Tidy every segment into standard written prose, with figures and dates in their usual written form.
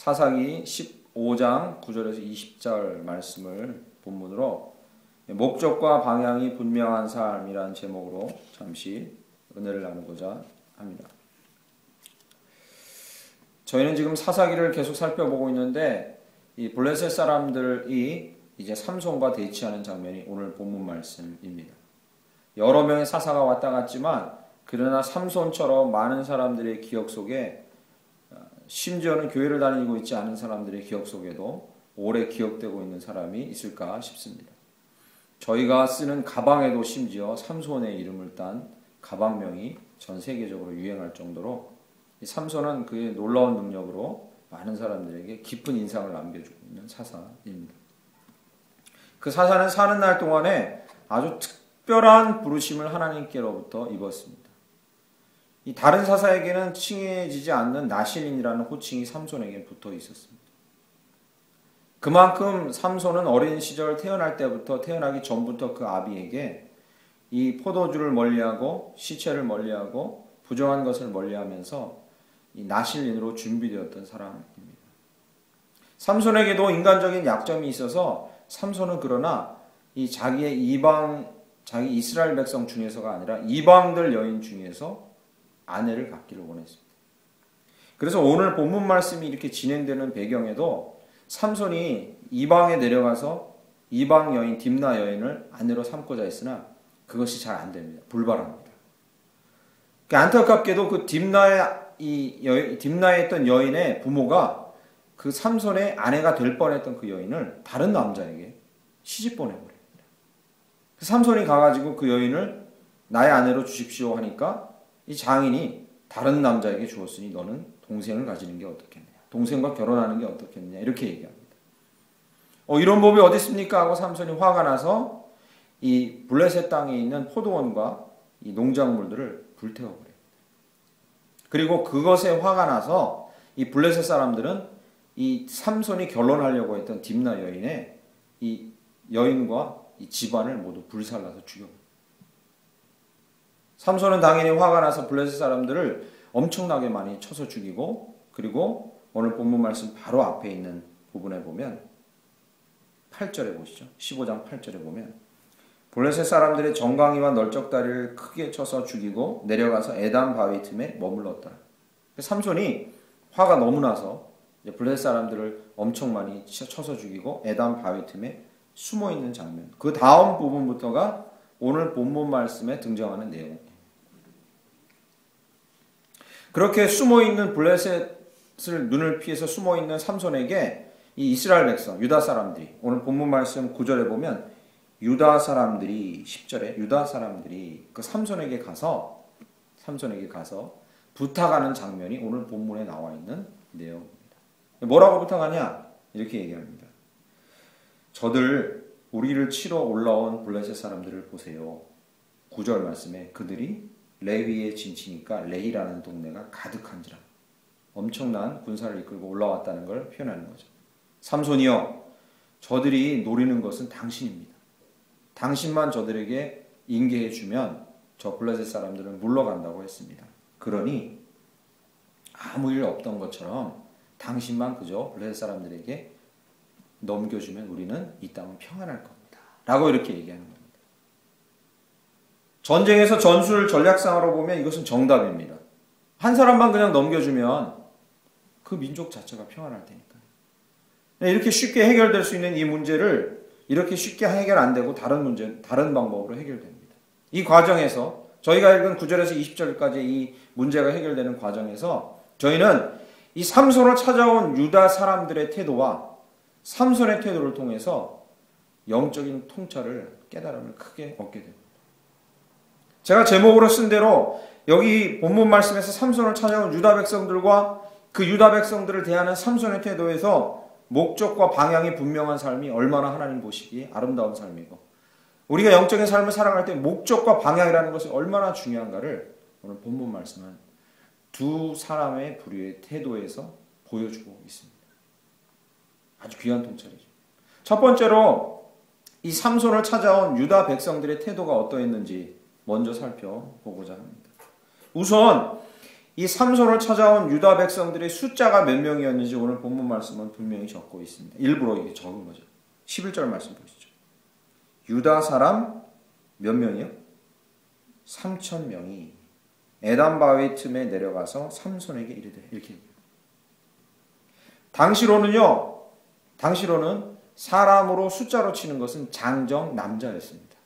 사사기 15장 9절에서 20절 말씀을 본문으로 목적과 방향이 분명한 삶이라는 제목으로 잠시 은혜를 나누고자 합니다. 저희는 지금 사사기를 계속 살펴보고 있는데 이 블레셋 사람들이 이제 삼손과 대치하는 장면이 오늘 본문 말씀입니다. 여러 명의 사사가 왔다 갔지만 그러나 삼손처럼 많은 사람들의 기억 속에 심지어는 교회를 다니고 있지 않은 사람들의 기억 속에도 오래 기억되고 있는 사람이 있을까 싶습니다. 저희가 쓰는 가방에도 심지어 삼손의 이름을 딴 가방명이 전 세계적으로 유행할 정도로 삼손은 그의 놀라운 능력으로 많은 사람들에게 깊은 인상을 남겨주고 있는 사사입니다. 그 사사는 사는 날 동안에 아주 특별한 부르심을 하나님께로부터 입었습니다. 이 다른 사사에게는 칭해지지 않는 나실인이라는 호칭이 삼손에게 붙어 있었습니다. 그만큼 삼손은 어린 시절 태어날 때부터 태어나기 전부터 그 아비에게 이 포도주를 멀리하고 시체를 멀리하고 부정한 것을 멀리하면서 이 나실인으로 준비되었던 사람입니다. 삼손에게도 인간적인 약점이 있어서 삼손은 그러나 이 자기 이스라엘 백성 중에서가 아니라 이방들 여인 중에서 아내를 갖기를 원했습니다. 그래서 오늘 본문 말씀이 이렇게 진행되는 배경에도 삼손이 이방에 내려가서 이방 여인 딥나 여인을 아내로 삼고자 했으나 그것이 잘 안 됩니다. 불발합니다. 안타깝게도 그 딥나에 있던 여인의 부모가 그 삼손의 아내가 될 뻔했던 그 여인을 다른 남자에게 시집 보내버립니다. 삼손이 가가지고 그 여인을 나의 아내로 주십시오 하니까 이 장인이 다른 남자에게 주었으니 너는 동생을 가지는 게 어떻겠냐, 동생과 결혼하는 게 어떻겠냐 이렇게 얘기합니다. 이런 법이 어디 있습니까 하고 삼손이 화가 나서 이 블레셋 땅에 있는 포도원과 이 농작물들을 불태워버립니다. 그리고 그것에 화가 나서 이 블레셋 사람들은 이 삼손이 결혼하려고 했던 딥나 여인의 이 여인과 이 집안을 모두 불살라서 죽여버립니다. 삼손은 당연히 화가 나서 블레셋 사람들을 엄청나게 많이 쳐서 죽이고, 그리고 오늘 본문 말씀 바로 앞에 있는 부분에 보면 8절에 보시죠. 15장 8절에 보면 블레셋 사람들의 정강이와 널쩍다리를 크게 쳐서 죽이고 내려가서 에담 바위 틈에 머물렀다. 삼손이 화가 너무 나서 블레셋 사람들을 엄청 많이 쳐서 죽이고 에담 바위 틈에 숨어 있는 장면. 그 다음 부분부터가 오늘 본문 말씀에 등장하는 내용입니다. 그렇게 숨어있는 블레셋을 눈을 피해서 숨어있는 삼손에게 이 이스라엘 백성, 유다 사람들이 오늘 본문 말씀 9절에 보면 유다 사람들이 10절에 유다 사람들이 그 삼손에게 가서 부탁하는 장면이 오늘 본문에 나와 있는 내용입니다. 뭐라고 부탁하냐? 이렇게 얘기합니다. 저들 우리를 치러 올라온 블레셋 사람들을 보세요. 9절 말씀에 그들이 레위의 진치니까 레이라는 동네가 가득한지라. 엄청난 군사를 이끌고 올라왔다는 걸 표현하는 거죠. 삼손이여, 저들이 노리는 것은 당신입니다. 당신만 저들에게 인계해주면 저 블레셋 사람들은 물러간다고 했습니다. 그러니 아무 일 없던 것처럼 당신만 그저 블레셋 사람들에게 넘겨주면 우리는 이 땅은 평안할 겁니다. 라고 이렇게 얘기하는 겁니다. 전쟁에서 전술 전략상으로 보면 이것은 정답입니다. 한 사람만 그냥 넘겨주면 그 민족 자체가 평안할 테니까요. 이렇게 쉽게 해결될 수 있는 이 문제를 이렇게 쉽게 해결 안 되고 다른 방법으로 해결됩니다. 이 과정에서 저희가 읽은 9절에서 20절까지 이 문제가 해결되는 과정에서 저희는 이 삼손을 찾아온 유다 사람들의 태도와 삼손의 태도를 통해서 영적인 통찰을, 깨달음을 크게 얻게 됩니다. 제가 제목으로 쓴 대로 여기 본문 말씀에서 삼손을 찾아온 유다 백성들과 그 유다 백성들을 대하는 삼손의 태도에서 목적과 방향이 분명한 삶이 얼마나 하나님 보시기에 아름다운 삶이고 우리가 영적인 삶을 살아갈 때 목적과 방향이라는 것이 얼마나 중요한가를 오늘 본문 말씀은 두 사람의 부류의 태도에서 보여주고 있습니다. 아주 귀한 통찰이죠. 첫 번째로 이 삼손을 찾아온 유다 백성들의 태도가 어떠했는지 먼저 살펴보고자 합니다. 우선 이 삼손을 찾아온 유다 백성들의 숫자가 몇 명이었는지 오늘 본문 말씀은 분명히 적고 있습니다. 일부러 이게 적은 거죠. 11절 말씀 보시죠. 유다 사람 몇 명이요? 3,000명이 에단 바위 틈에 내려가서 삼손에게 이르되, 이렇게 얘기해요. 당시로는 사람으로 숫자로 치는 것은 장정 남자였습니다.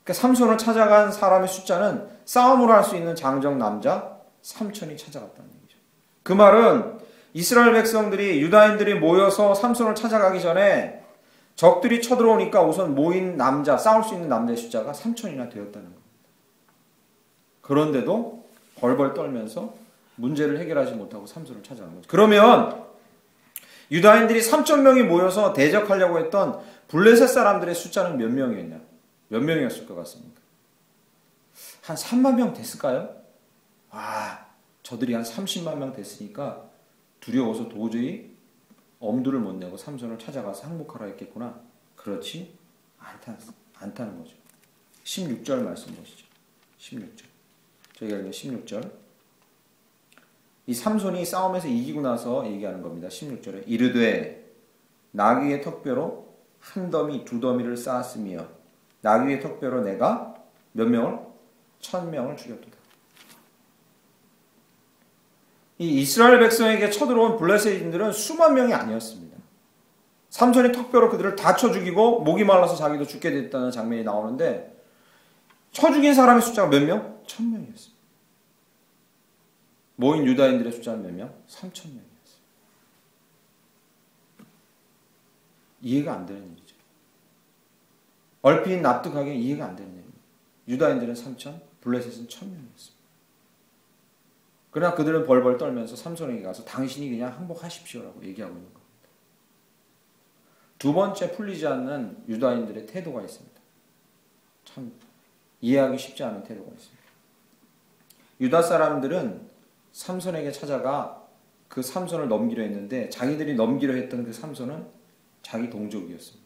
그러니까 삼손을 찾아간 사람의 숫자는 싸움으로 할 수 있는 장정 남자 3,000이 찾아갔다는 얘기죠. 그 말은 이스라엘 백성들이 유다인들이 모여서 삼손을 찾아가기 전에 적들이 쳐들어오니까 우선 모인 남자, 싸울 수 있는 남자의 숫자가 3,000이나 되었다는 겁니다. 그런데도 벌벌 떨면서 문제를 해결하지 못하고 삼손을 찾아간 거죠. 그러면 유다인들이 3,000명이 모여서 대적하려고 했던 블레셋 사람들의 숫자는 몇 명이었냐? 몇 명이었을 것 같습니까? 한 3만 명 됐을까요? 저들이 한 30만 명 됐으니까 두려워서 도저히 엄두를 못 내고 삼손을 찾아가서 항복하라 했겠구나. 그렇지 않다는 거죠. 16절 말씀 보시죠. 16절. 저희가 읽는 16절. 이 삼손이 싸움에서 이기고 나서 얘기하는 겁니다. 16절에 이르되 나귀의 턱뼈로 한 더미 두 더미를 쌓았으며 나귀의 턱뼈로 내가 몇 명을? 1,000명을 죽였도다. 이 이스라엘 백성에게 쳐들어온 블레셋인들은 수만 명이 아니었습니다. 삼손이 턱뼈로 그들을 다 쳐 죽이고 목이 말라서 자기도 죽게 됐다는 장면이 나오는데 쳐 죽인 사람의 숫자가 몇 명? 1,000명이었습니다. 모인 유다인들의 숫자는 몇 명? 3,000명이었어요. 이해가 안 되는 일이죠. 얼핏 납득하기 이해가 안 되는 일입니다. 유다인들은 3,000, 블레셋은 1,000명이었습니다. 그러나 그들은 벌벌 떨면서 삼손에게 가서 당신이 그냥 항복하십시오라고 얘기하고 있는 겁니다. 두 번째 풀리지 않는 유다인들의 태도가 있습니다. 참 이해하기 쉽지 않은 태도가 있습니다. 유다 사람들은 삼손에게 찾아가 그 삼손을 넘기려 했는데 자기들이 넘기려 했던 그 삼손은 자기 동족이었습니다.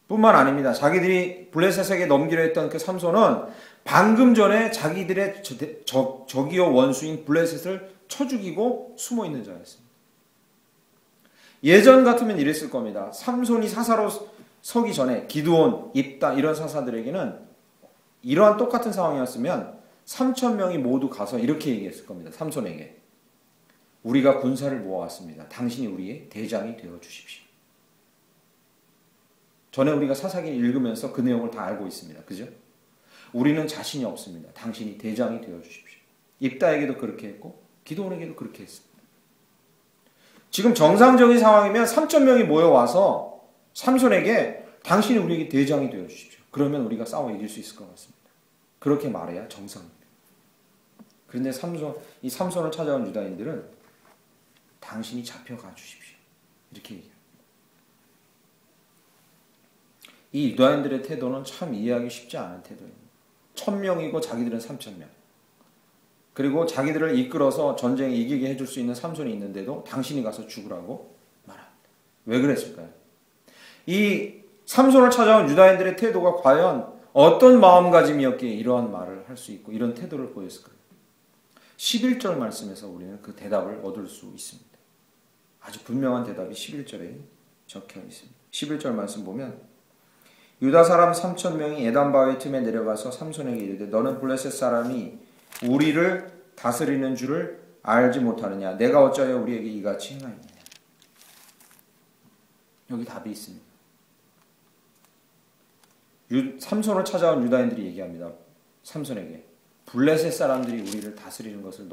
뿐만 아닙니다. 자기들이 블레셋에게 넘기려 했던 그 삼손은 방금 전에 자기들의 적이요 원수인 블레셋을 쳐 죽이고 숨어 있는 자였습니다. 예전 같으면 이랬을 겁니다. 삼손이 사사로 서기 전에 기드온, 입다 이런 사사들에게는 이러한 똑같은 상황이었으면 3,000명이 모두 가서 이렇게 얘기했을 겁니다. 삼손에게 우리가 군사를 모아왔습니다. 당신이 우리의 대장이 되어 주십시오. 전에 우리가 사사기를 읽으면서 그 내용을 다 알고 있습니다. 그죠? 우리는 자신이 없습니다. 당신이 대장이 되어 주십시오. 입다에게도 그렇게 했고 기드온에게도 그렇게 했습니다. 지금 정상적인 상황이면 3,000명이 모여와서 삼손에게 당신이 우리에게 대장이 되어 주십시오. 그러면 우리가 싸워 이길 수 있을 것 같습니다. 그렇게 말해야 정상입니다. 그런데 이 삼손을 찾아온 유다인들은 당신이 잡혀가 주십시오. 이렇게 얘기합니다. 이 유다인들의 태도는 참 이해하기 쉽지 않은 태도입니다. 1,000명이고 자기들은 3,000명. 그리고 자기들을 이끌어서 전쟁에 이기게 해줄 수 있는 삼손이 있는데도 당신이 가서 죽으라고 말합니다. 왜 그랬을까요? 이 삼손을 찾아온 유다인들의 태도가 과연 어떤 마음가짐이었기에 이러한 말을 할 수 있고 이런 태도를 보였을까요? 11절 말씀에서 우리는 그 대답을 얻을 수 있습니다. 아주 분명한 대답이 11절에 적혀 있습니다. 11절 말씀 보면 유다 사람 3,000명이 에단 바위 틈에 내려가서 삼손에게 이르되 너는 블레셋 사람이 우리를 다스리는 줄을 알지 못하느냐? 내가 어찌하여 우리에게 이같이 행하였느냐? 여기 답이 있습니다. 삼손을 찾아온 유다인들이 얘기합니다. 삼손에게 블레셋 사람들이 우리를 다스리는 것을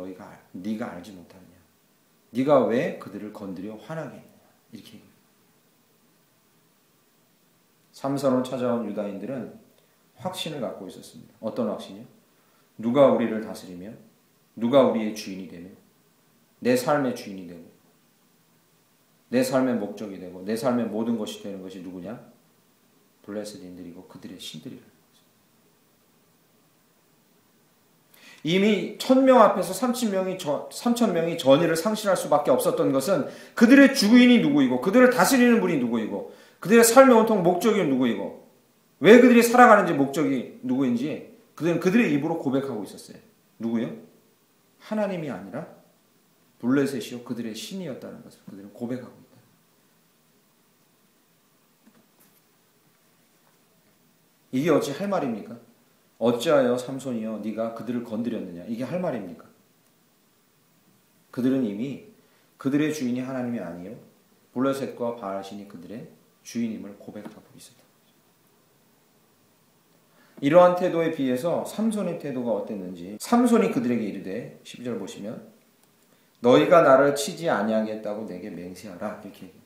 네가 알지 못하느냐? 네가 왜 그들을 건드려 화나게 했느냐? 이렇게 얘기합니다. 삼손을 찾아온 유다인들은 확신을 갖고 있었습니다. 어떤 확신이요? 누가 우리를 다스리며 누가 우리의 주인이 되며 내 삶의 주인이 되고 내 삶의 목적이 되고 내 삶의 모든 것이 되는 것이 누구냐? 블레셋인들이고 그들의 신들이라는 거죠. 이미 1,000명 앞에서 3,000명이 전의를 상실할 수밖에 없었던 것은 그들의 주인이 누구이고 그들을 다스리는 분이 누구이고 그들의 삶의 온통 목적이 누구이고 왜 그들이 살아가는지 목적이 누구인지 그들은 그들의 입으로 고백하고 있었어요. 누구요? 하나님이 아니라 블레셋이요 그들의 신이었다는 것을 그들은 고백하고 있다. 이게 어찌 할 말입니까? 어찌하여 삼손이여 네가 그들을 건드렸느냐, 이게 할 말입니까? 그들은 이미 그들의 주인이 하나님이 아니요 블레셋과 바알신이 그들의 주인임을 고백하고 있었다. 이러한 태도에 비해서 삼손의 태도가 어땠는지, 삼손이 그들에게 이르되 12절 보시면 너희가 나를 치지 아니하겠다고 내게 맹세하라, 이렇게 얘기합니다.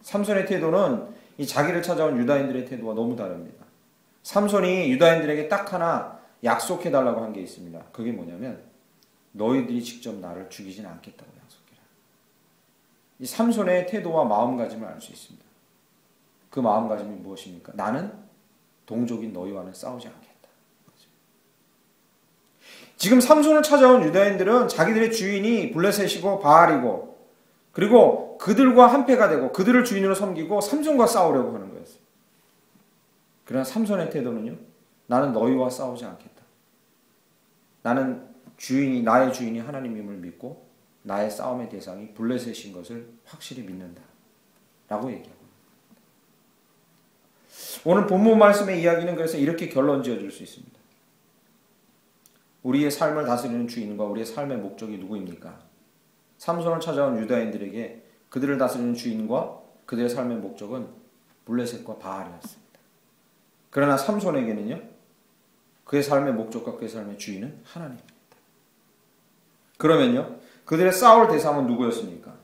삼손의 태도는 이 자기를 찾아온 유다인들의 태도와 너무 다릅니다. 삼손이 유다인들에게 딱 하나 약속해달라고 한 게 있습니다. 그게 뭐냐면 너희들이 직접 나를 죽이진 않겠다고 약속해라. 이 삼손의 태도와 마음가짐을 알 수 있습니다. 그 마음가짐이 무엇입니까? 나는 동족인 너희와는 싸우지 않겠다. 지금 삼손을 찾아온 유다인들은 자기들의 주인이 블레셋이고 바알이고 그리고 그들과 한패가 되고 그들을 주인으로 섬기고 삼손과 싸우려고 하는 거였어요. 그러나 삼손의 태도는요, 나는 너희와 싸우지 않겠다. 나는 나의 주인이 하나님임을 믿고 나의 싸움의 대상이 블레셋인 것을 확실히 믿는다 라고 얘기합니다. 오늘 본문 말씀의 이야기는 그래서 이렇게 결론 지어줄 수 있습니다. 우리의 삶을 다스리는 주인과 우리의 삶의 목적이 누구입니까? 삼손을 찾아온 유다인들에게 그들을 다스리는 주인과 그들의 삶의 목적은 블레셋과 바알이었습니다. 그러나 삼손에게는요, 그의 삶의 목적과 그의 삶의 주인은 하나님입니다. 그러면요, 그들의 싸울 대상은 누구였습니까?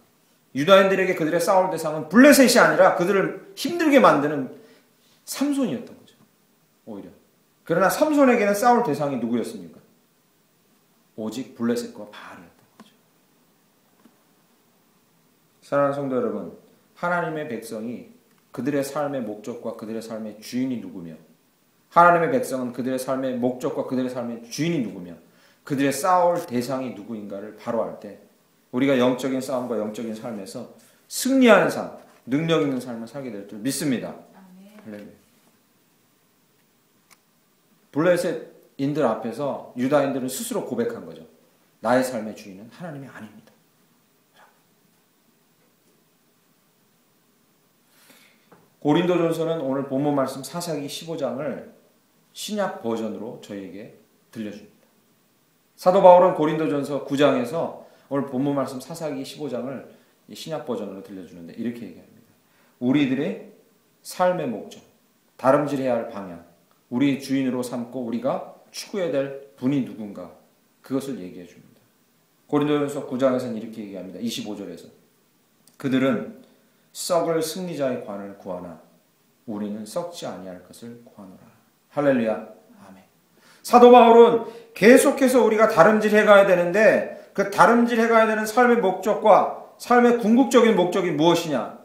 유다인들에게 그들의 싸울 대상은 블레셋이 아니라 그들을 힘들게 만드는 삼손이었던 거죠. 오히려. 그러나 삼손에게는 싸울 대상이 누구였습니까? 오직 블레셋과 바알이었던 거죠. 사랑하는 성도 여러분, 하나님의 백성이 그들의 삶의 목적과 그들의 삶의 주인이 누구며, 하나님의 백성은 그들의 삶의 목적과 그들의 삶의 주인이 누구며 그들의 싸울 대상이 누구인가를 바로 알 때 우리가 영적인 싸움과 영적인 삶에서 승리하는 삶, 능력 있는 삶을 살게 될 줄 믿습니다. 할렐루야. 블레셋인들 앞에서 유다인들은 스스로 고백한 거죠. 나의 삶의 주인은 하나님이 아닙니다. 고린도전서는 오늘 본문 말씀 사사기 15장을 신약 버전으로 저희에게 들려줍니다. 사도 바울은 고린도전서 9장에서 오늘 본문 말씀 사사기 15장을 신약 버전으로 들려주는데 이렇게 얘기합니다. 우리들의 삶의 목적, 다름질해야 할 방향, 우리 주인으로 삼고 우리가 추구해야 될 분이 누군가, 그것을 얘기해 줍니다. 고린도전서 9장에서는 이렇게 얘기합니다. 25절에서 그들은 썩을 승리자의 관을 구하나 우리는 썩지 아니할 것을 구하노라. 할렐루야. 아멘. 사도 바울은 계속해서 우리가 다름질해 가야 되는데 그 다름질해 가야 되는 삶의 목적과 삶의 궁극적인 목적이 무엇이냐?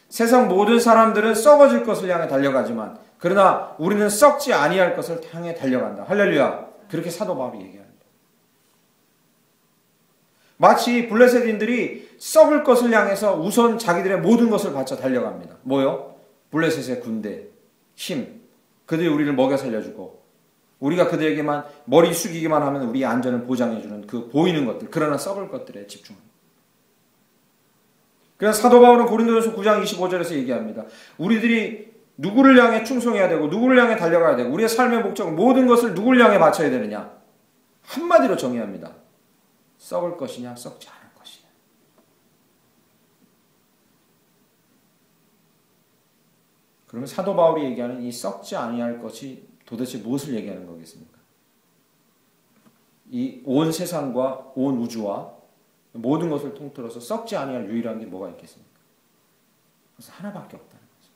세상 모든 사람들은 썩어질 것을 향해 달려가지만 그러나 우리는 썩지 아니할 것을 향해 달려간다. 할렐루야. 그렇게 사도 바울이 얘기합니다. 마치 블레셋인들이 썩을 것을 향해서 우선 자기들의 모든 것을 바쳐 달려갑니다. 뭐요? 블레셋의 군대, 힘, 그들이 우리를 먹여 살려주고 우리가 그들에게만 머리 숙이기만 하면 우리의 안전을 보장해주는 그 보이는 것들, 그러나 썩을 것들에 집중합니다. 그래서 사도 바울은 고린도전서 9장 25절에서 얘기합니다. 우리들이 누구를 향해 충성해야 되고 누구를 향해 달려가야 되고 우리의 삶의 목적은 모든 것을 누구를 향해 바쳐야 되느냐? 한마디로 정의합니다. 썩을 것이냐 썩지 않을 것이냐. 그러면 사도 바울이 얘기하는 이 썩지 아니할 것이 도대체 무엇을 얘기하는 거겠습니까? 이 온 세상과 온 우주와 모든 것을 통틀어서 썩지 아니할 유일한 게 뭐가 있겠습니까? 그래서 하나밖에 없다는 거죠.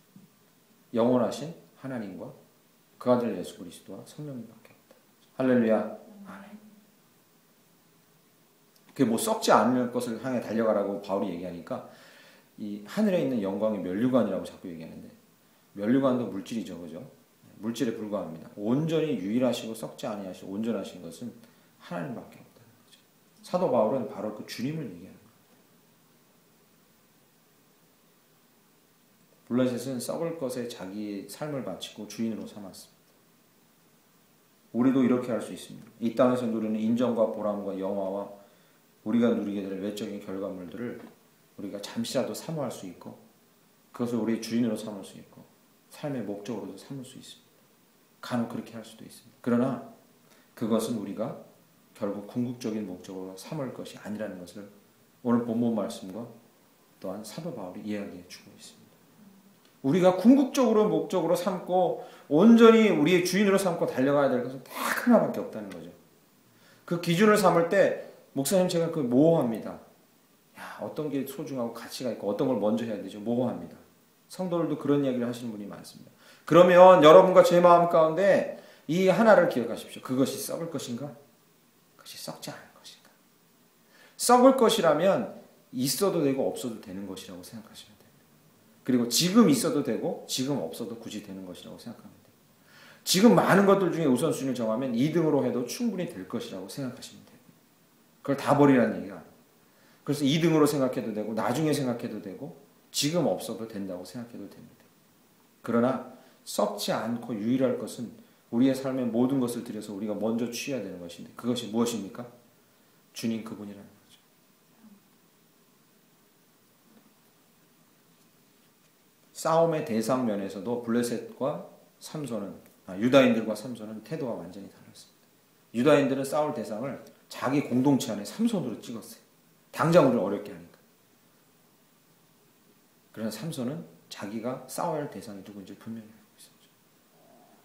영원하신 하나님과 그 아들 예수 그리스도와 성령님밖에 없다. 할렐루야. 그게 뭐 썩지 않을 것을 향해 달려가라고 바울이 얘기하니까 이 하늘에 있는 영광의 면류관이라고 자꾸 얘기하는데 면류관도 물질이죠, 그죠? 물질에 불과합니다. 온전히 유일하시고 썩지 아니하시고 온전하신 것은 하나님밖에 없다는 거죠. 사도 바울은 바로 그 주님을 얘기하는 거예요. 블레셋은 썩을 것에 자기의 삶을 바치고 주인으로 삼았습니다. 우리도 이렇게 할 수 있습니다. 이 땅에서 누리는 인정과 보람과 영화와 우리가 누리게 될 외적인 결과물들을 우리가 잠시라도 사모할 수 있고 그것을 우리의 주인으로 삼을 수 있고 삶의 목적으로도 삼을 수 있습니다. 간혹 그렇게 할 수도 있습니다. 그러나 그것은 우리가 결국 궁극적인 목적으로 삼을 것이 아니라는 것을 오늘 본문 말씀과 또한 사도 바울이 이야기해 주고 있습니다. 우리가 궁극적으로 목적으로 삼고 온전히 우리의 주인으로 삼고 달려가야 될 것은 딱 하나밖에 없다는 거죠. 그 기준을 삼을 때 목사님 제가 그 모호합니다. 야, 어떤 게 소중하고 가치가 있고 어떤 걸 먼저 해야 되죠? 모호합니다. 성도들도 그런 이야기를 하시는 분이 많습니다. 그러면 여러분과 제 마음 가운데 이 하나를 기억하십시오. 그것이 썩을 것인가? 그것이 썩지 않을 것인가? 썩을 것이라면 있어도 되고 없어도 되는 것이라고 생각하시면 됩니다. 그리고 지금 있어도 되고 지금 없어도 굳이 되는 것이라고 생각하면 됩니다. 지금 많은 것들 중에 우선순위를 정하면 2등으로 해도 충분히 될 것이라고 생각하시면 됩니다. 그걸 다 버리라는 얘기가 아니에요. 그래서 2등으로 생각해도 되고 나중에 생각해도 되고 지금 없어도 된다고 생각해도 됩니다. 그러나 썩지 않고 유일할 것은 우리의 삶의 모든 것을 들여서 우리가 먼저 취해야 되는 것인데 그것이 무엇입니까? 주님 그분이라는 거죠. 싸움의 대상 면에서도 블레셋과 삼손은 유다인들과 삼손은 태도가 완전히 달랐습니다. 유다인들은 싸울 대상을 자기 공동체 안에 삼손으로 찍었어요. 당장 우리를 어렵게 하니까. 그러나 삼손은 자기가 싸워야 할 대상이 누구인지 분명히 알고 있었죠.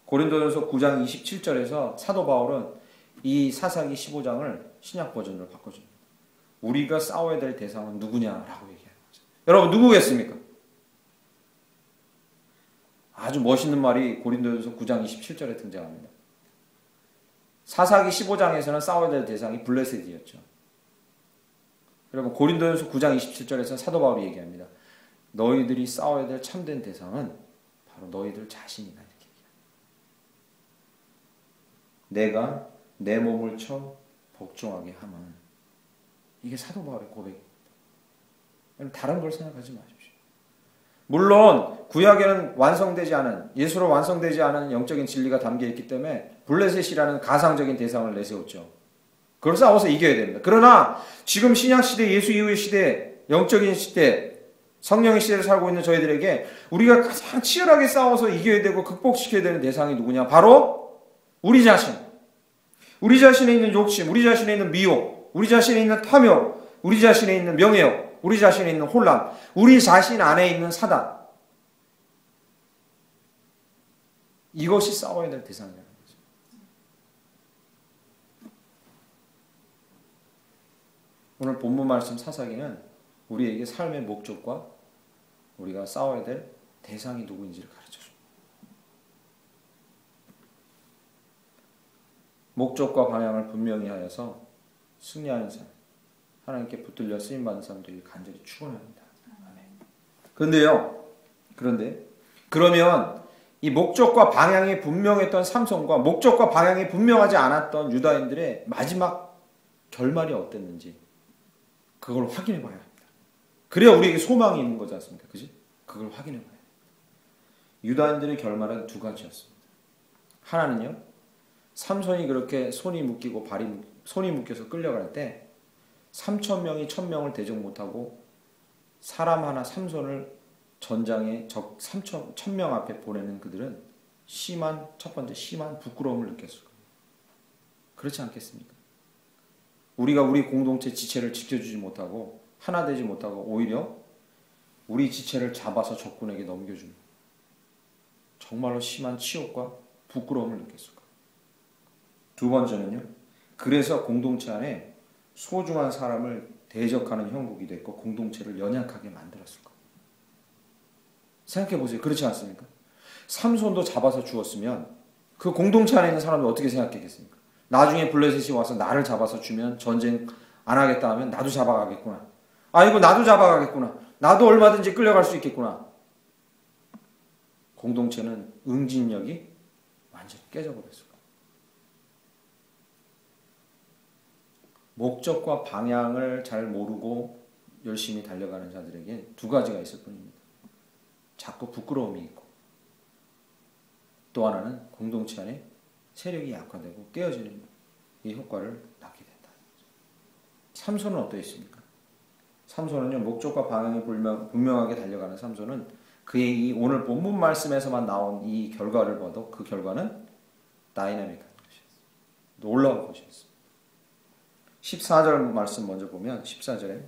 고린도전서 9장 27절에서 사도 바울은 이 사사기 15장을 신약 버전으로 바꿔줍니다. 우리가 싸워야 될 대상은 누구냐라고 얘기하는 거죠. 여러분 누구겠습니까? 아주 멋있는 말이 고린도전서 9장 27절에 등장합니다. 사사기 15장에서는 싸워야 될 대상이 블레셋이었죠. 여러분 고린도전서 9장 27절에서 사도 바울이 얘기합니다. 너희들이 싸워야 될 참된 대상은 바로 너희들 자신이다 이렇게 얘기합니다. 내가 내 몸을 쳐 복종하게 하면 이게 사도 바울의 고백입니다. 다른 걸 생각하지 마십시오. 물론 구약에는 완성되지 않은 예수로 완성되지 않은 영적인 진리가 담겨있기 때문에 블레셋이라는 가상적인 대상을 내세웠죠. 그걸 싸워서 이겨야 됩니다. 그러나 지금 신약시대 예수 이후의 시대 영적인 시대 성령의 시대를 살고 있는 저희들에게 우리가 가장 치열하게 싸워서 이겨야 되고 극복시켜야 되는 대상이 누구냐? 바로 우리 자신. 우리 자신에 있는 욕심, 우리 자신에 있는 미혹, 우리 자신에 있는 탐욕, 우리 자신에 있는 명예욕, 우리 자신에 있는 혼란, 우리 자신 안에 있는 사단. 이것이 싸워야 될 대상이라는 거죠. 오늘 본문 말씀 사사기는 우리에게 삶의 목적과 우리가 싸워야 될 대상이 누구인지를 가르쳐줍니다. 목적과 방향을 분명히 하여서 승리하는 삶, 하나님께 붙들려 쓰임받는 사람들이 간절히 축원합니다. 그러면 이 목적과 방향이 분명했던 삼손과 목적과 방향이 분명하지 않았던 유다인들의 마지막 결말이 어땠는지 그걸 확인해 봐야 합니다. 그래야 우리에게 소망이 있는 거지 않습니까? 그지? 그걸 확인해 봐야 합니다. 유다인들의 결말은 두 가지였습니다. 하나는요, 삼손이 그렇게 손이 묶여서 끌려갈 때 3,000명이 1,000명을 대적 못하고 사람 하나 삼손을 전장에 적 1,000명 앞에 보내는 그들은 첫 번째 심한 부끄러움을 느꼈을 겁니다. 그렇지 않겠습니까? 우리가 우리 공동체 지체를 지켜주지 못하고 하나 되지 못하고 오히려 우리 지체를 잡아서 적군에게 넘겨주는 정말로 심한 치욕과 부끄러움을 느꼈을 겁니다. 두 번째는요. 그래서 공동체 안에 소중한 사람을 대적하는 형국이 됐고 공동체를 연약하게 만들었을 겁니다. 생각해보세요. 그렇지 않습니까? 삼손도 잡아서 주었으면 그 공동체 안에 있는 사람들 어떻게 생각했겠습니까? 나중에 블레셋이 와서 나를 잡아서 주면 전쟁 안 하겠다 하면 나도 잡아가겠구나. 아이고 나도 잡아가겠구나. 나도 얼마든지 끌려갈 수 있겠구나. 공동체는 응징력이 완전히 깨져버렸을 거예요. 목적과 방향을 잘 모르고 열심히 달려가는 자들에게 두 가지가 있을 뿐입니다. 자꾸 부끄러움이 있고 또 하나는 공동체 안에 체력이 약화되고 깨어지는 이 효과를 낳게 된다. 삼손은 어떠했습니까? 삼손은요, 목적과 방향이 분명하게 달려가는 삼손은 그의 이 오늘 본문 말씀에서만 나온 이 결과를 봐도 그 결과는 다이나믹한 것이었어요. 놀라운 것이었어요. 14절 말씀 먼저 보면 14절에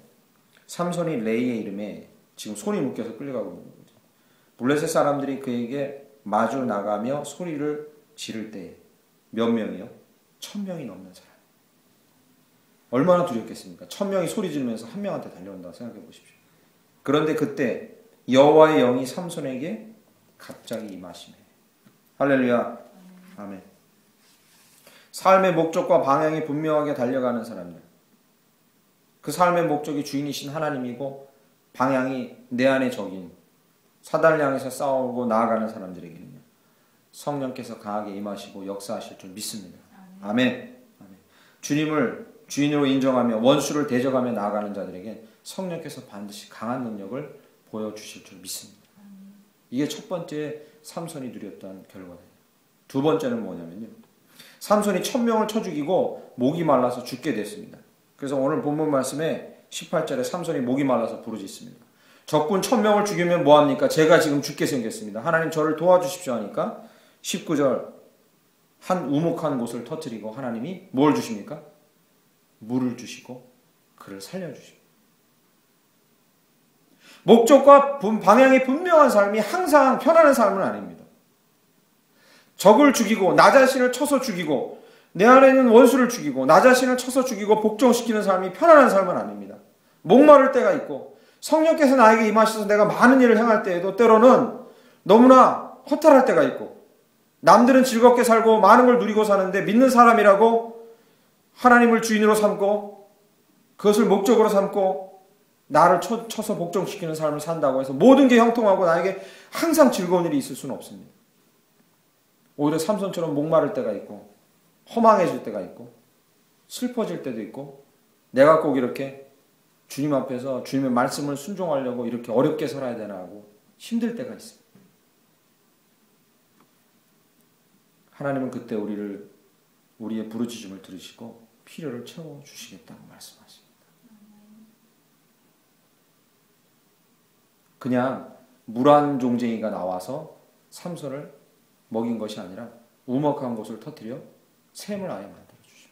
삼손이 레이의 이름에 지금 손이 묶여서 끌려가고 있는 거죠. 블레셋 사람들이 그에게 마주 나가며 소리를 지를 때에 몇 명이요? 1000명이 넘는 사람. 얼마나 두렵겠습니까? 1000명이 소리 지르면서 한 명한테 달려온다고 생각해 보십시오. 그런데 그때 여호와의 영이 삼손에게 갑자기 임하시네. 할렐루야. 아멘. 삶의 목적과 방향이 분명하게 달려가는 사람들. 그 삶의 목적이 주인이신 하나님이고 방향이 내 안의 적인 사단을 향해서 싸우고 나아가는 사람들에게는요, 성령께서 강하게 임하시고 역사하실 줄 믿습니다. 아멘. 아멘. 주님을 주인으로 인정하며 원수를 대적하며 나아가는 자들에게 성령께서 반드시 강한 능력을 보여주실 줄 믿습니다. 이게 첫 번째 삼손이 누렸던 결과예요. 두 번째는 뭐냐면요, 삼손이 1000명을 쳐 죽이고 목이 말라서 죽게 됐습니다. 그래서 오늘 본문 말씀에 18절에 삼손이 목이 말라서 부르짖습니다. 적군 1000명을 죽이면 뭐합니까? 제가 지금 죽게 생겼습니다. 하나님 저를 도와주십시오 하니까 19절 한 우묵한 곳을 터뜨리고 하나님이 뭘 주십니까? 물을 주시고 그를 살려주십니다. 목적과 방향이 분명한 삶이 항상 편안한 삶은 아닙니다. 적을 죽이고 나 자신을 쳐서 죽이고 내 안에 있는 원수를 죽이고 나 자신을 쳐서 죽이고 복종시키는 삶이 편안한 삶은 아닙니다. 목마를 때가 있고 성령께서 나에게 임하셔서 내가 많은 일을 행할 때에도 때로는 너무나 허탈할 때가 있고 남들은 즐겁게 살고 많은 걸 누리고 사는데 믿는 사람이라고 하나님을 주인으로 삼고 그것을 목적으로 삼고 나를 쳐서 복종시키는 삶을 산다고 해서 모든 게 형통하고 나에게 항상 즐거운 일이 있을 수는 없습니다. 오히려 삼손처럼 목마를 때가 있고 허망해질 때가 있고 슬퍼질 때도 있고 내가 꼭 이렇게 주님 앞에서 주님의 말씀을 순종하려고 이렇게 어렵게 살아야 되나 하고 힘들 때가 있어요. 하나님은 그때 우리의 부르짖음을 들으시고 필요를 채워주시겠다고 말씀하십니다. 그냥 물한 종쟁이가 나와서 삼손을 먹인 것이 아니라 우먹한 곳을 터뜨려 샘을 아예 만들어주죠.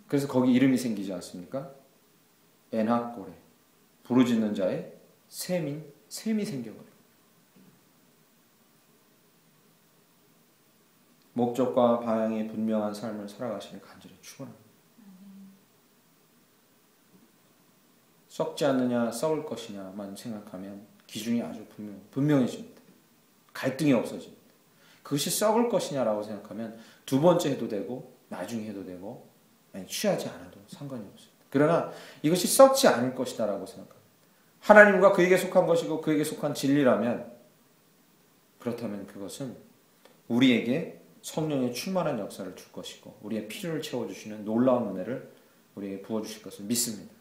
그래서 거기 이름이 생기지 않습니까? 엔하꼬레, 부르짖는 자의 샘이 생겨버려요. 목적과 방향이 분명한 삶을 살아가시길 간절히 축원합니다. 썩지 않느냐 썩을 것이냐만 생각하면 기준이 아주 분명해집니다. 갈등이 없어집니다. 그것이 썩을 것이냐라고 생각하면 두 번째 해도 되고 나중에 해도 되고 아니 취하지 않아도 상관이 없습니다. 그러나 이것이 썩지 않을 것이다라고 생각합니다. 하나님과 그에게 속한 것이고 그에게 속한 진리라면 그렇다면 그것은 우리에게 성령의 충만한 역사를 줄 것이고 우리의 필요를 채워주시는 놀라운 은혜를 우리에게 부어주실 것을 믿습니다.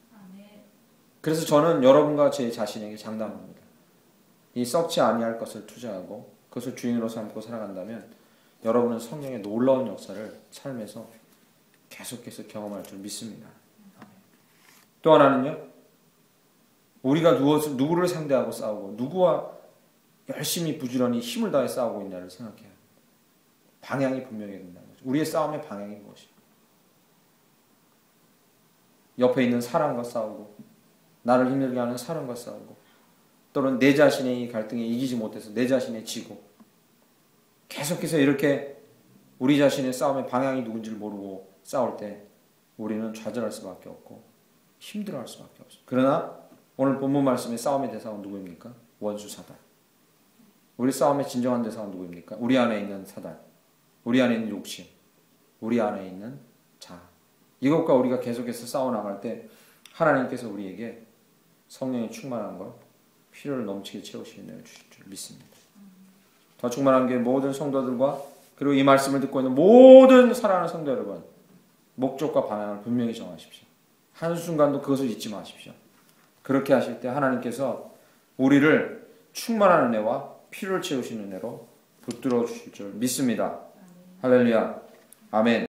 그래서 저는 여러분과 제 자신에게 장담합니다. 이 썩지 아니할 것을 투자하고 그것을 주인으로 삼고 살아간다면 여러분은 성령의 놀라운 역사를 삶에서 계속해서 경험할 줄 믿습니다. 또 하나는요, 우리가 누구를 상대하고 싸우고 누구와 열심히 부지런히 힘을 다해 싸우고 있냐를 생각해야 합니다. 방향이 분명해야 된다는 거죠. 우리의 싸움의 방향이 무엇입니까? 옆에 있는 사람과 싸우고 나를 힘들게 하는 사람과 싸우고 또는 내 자신의 이 갈등에 이기지 못해서 내 자신에 지고 계속해서 이렇게 우리 자신의 싸움의 방향이 누군지를 모르고 싸울 때 우리는 좌절할 수밖에 없고 힘들어할 수밖에 없습니다. 그러나 오늘 본문 말씀의 싸움의 대상은 누구입니까? 원수 사단. 우리 싸움의 진정한 대상은 누구입니까? 우리 안에 있는 사단, 우리 안에 있는 욕심, 우리 안에 있는 자아. 이것과 우리가 계속해서 싸워나갈 때 하나님께서 우리에게 성령의 충만한 것, 필요를 넘치게 채우시는 은혜를 주실 줄 믿습니다. 더 충만한 게 모든 성도들과 그리고 이 말씀을 듣고 있는 모든 사랑하는 성도 여러분, 목적과 방향을 분명히 정하십시오. 한순간도 그것을 잊지 마십시오. 그렇게 하실 때 하나님께서 우리를 충만한 은혜와 필요를 채우시는 은혜로 붙들어 주실 줄 믿습니다. 할렐루야. 아멘.